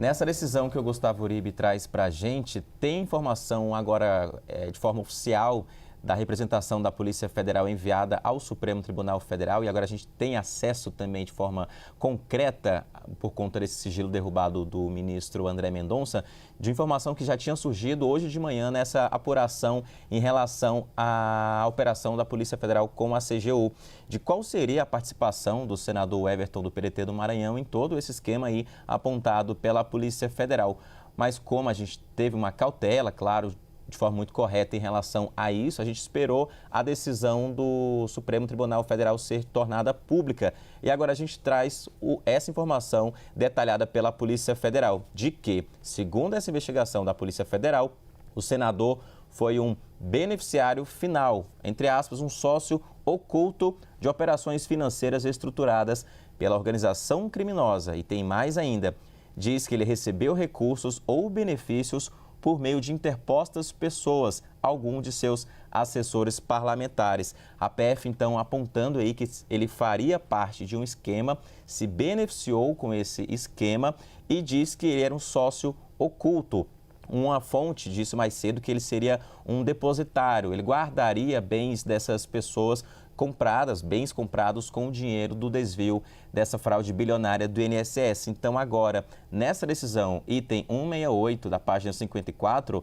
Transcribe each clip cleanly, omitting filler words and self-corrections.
Nessa decisão que o Gustavo Uribe traz para a gente, tem informação agora de forma oficial da representação da Polícia Federal enviada ao Supremo Tribunal Federal, e agora a gente tem acesso também de forma concreta, por conta desse sigilo derrubado do ministro André Mendonça, de informação que já tinha surgido hoje de manhã nessa apuração em relação à operação da Polícia Federal com a CGU, de qual seria a participação do senador Everton do PDT do Maranhão em todo esse esquema aí apontado pela Polícia Federal. Mas como a gente teve uma cautela, claro, de forma muito correta em relação a isso, a gente esperou a decisão do Supremo Tribunal Federal ser tornada pública. E agora a gente traz essa informação detalhada pela Polícia Federal, de que, segundo essa investigação da Polícia Federal, o senador foi um beneficiário final, entre aspas, um sócio oculto de operações financeiras estruturadas pela organização criminosa. E tem mais ainda, diz que ele recebeu recursos ou benefícios por meio de interpostas pessoas, algum de seus assessores parlamentares. A PF, então, apontando aí que ele faria parte de um esquema, se beneficiou com esse esquema e diz que ele era um sócio oculto. Uma fonte disse mais cedo que ele seria um depositário, ele guardaria bens dessas pessoas compradas, bens comprados com o dinheiro do desvio dessa fraude bilionária do INSS. Então agora, nessa decisão, item 168 da página 54,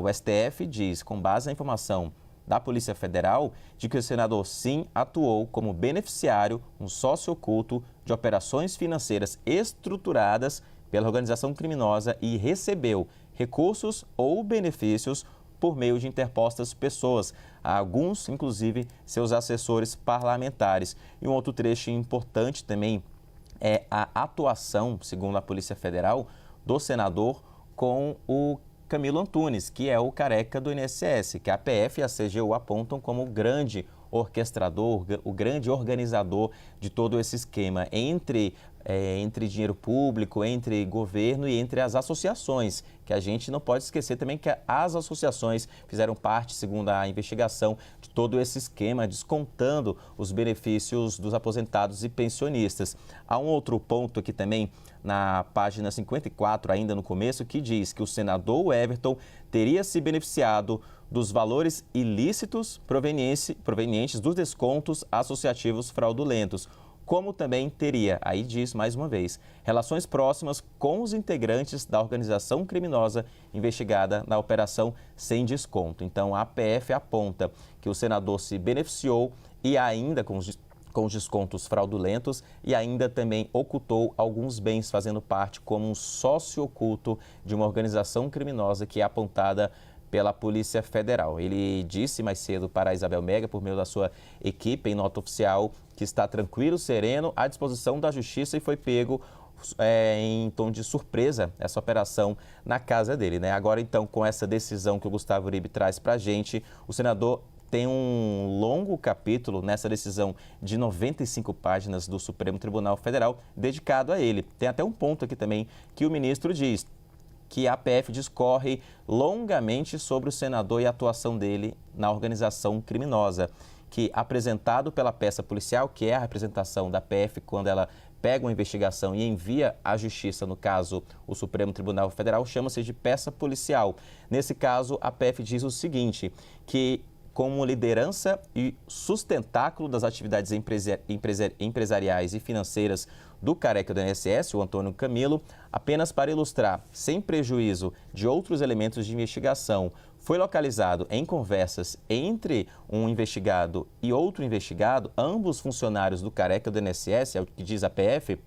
o STF diz, com base na informação da Polícia Federal, de que o senador sim atuou como beneficiário, um sócio oculto de operações financeiras estruturadas pela organização criminosa e recebeu recursos ou benefícios por meio de interpostas pessoas, alguns, inclusive, seus assessores parlamentares. E um outro trecho importante também é a atuação, segundo a Polícia Federal, do senador com o Camilo Antunes, que é o careca do INSS, que a PF e a CGU apontam como o grande orquestrador, o grande organizador de todo esse esquema entre dinheiro público, entre governo e entre as associações, que a gente não pode esquecer também que as associações fizeram parte, segundo a investigação, de todo esse esquema, descontando os benefícios dos aposentados e pensionistas. Há um outro ponto aqui também, na página 54, ainda no começo, que diz que o senador Everton teria se beneficiado dos valores ilícitos provenientes dos descontos associativos fraudulentos, como também teria, aí diz mais uma vez, relações próximas com os integrantes da organização criminosa investigada na operação sem desconto. Então, a APF aponta que o senador se beneficiou e ainda com os descontos fraudulentos e ainda também ocultou alguns bens fazendo parte como um sócio oculto de uma organização criminosa que é apontada pela Polícia Federal. Ele disse mais cedo para a Isabel Mega, por meio da sua equipe, em nota oficial, que está tranquilo, sereno, à disposição da Justiça e foi pego em tom de surpresa essa operação na casa dele, né? Agora, então, com essa decisão que o Gustavo Uribe traz para a gente, o senador tem um longo capítulo nessa decisão de 95 páginas do Supremo Tribunal Federal dedicado a ele. Tem até um ponto aqui também que o ministro diz que a APF discorre longamente sobre o senador e a atuação dele na organização criminosa, que apresentado pela peça policial, que é a representação da PF quando ela pega uma investigação e envia à Justiça, no caso, o Supremo Tribunal Federal, chama-se de peça policial. Nesse caso, a PF diz o seguinte, que como liderança e sustentáculo das atividades empresariais e financeiras do careca do INSS, o Antônio Camilo, apenas para ilustrar, sem prejuízo de outros elementos de investigação, foi localizado em conversas entre um investigado e outro investigado, ambos funcionários do careca do INSS, é o que diz a PF,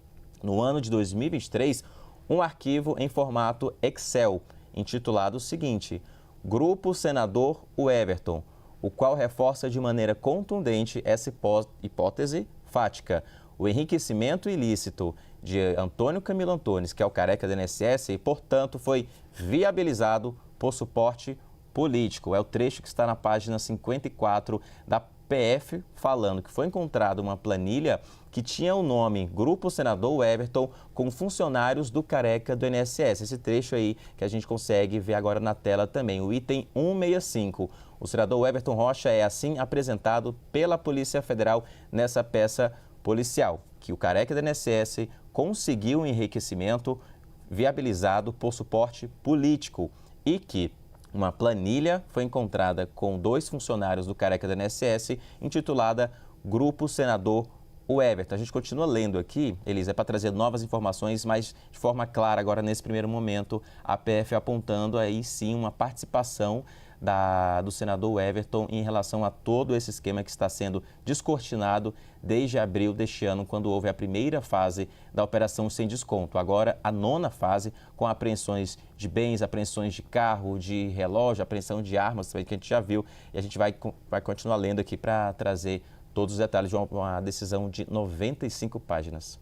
no ano de 2023, um arquivo em formato Excel, intitulado o seguinte: Grupo Senador Everton, o qual reforça de maneira contundente essa hipótese fática. O enriquecimento ilícito de Antônio Camilo Antunes, que é o careca do INSS, e, portanto, foi viabilizado por suporte político. É o trecho que está na página 54 da PF, falando que foi encontrada uma planilha que tinha o nome Grupo Senador Everton com funcionários do careca do INSS. Esse trecho aí que a gente consegue ver agora na tela também, o item 165. O senador Everton Rocha é assim apresentado pela Polícia Federal nessa peça policial, que o careca do INSS conseguiu um enriquecimento viabilizado por suporte político e que uma planilha foi encontrada com 2 funcionários do Careca do INSS, intitulada Grupo Senador Everton. A gente continua lendo aqui, Elisa, para trazer novas informações, mas de forma clara agora nesse primeiro momento, a PF apontando aí sim uma participação do senador Everton em relação a todo esse esquema que está sendo descortinado desde abril deste ano, quando houve a primeira fase da operação sem desconto. Agora, a 9ª fase, com apreensões de bens, apreensões de carro, de relógio, apreensão de armas, que a gente já viu, e a gente vai continuar lendo aqui para trazer todos os detalhes de uma decisão de 95 páginas.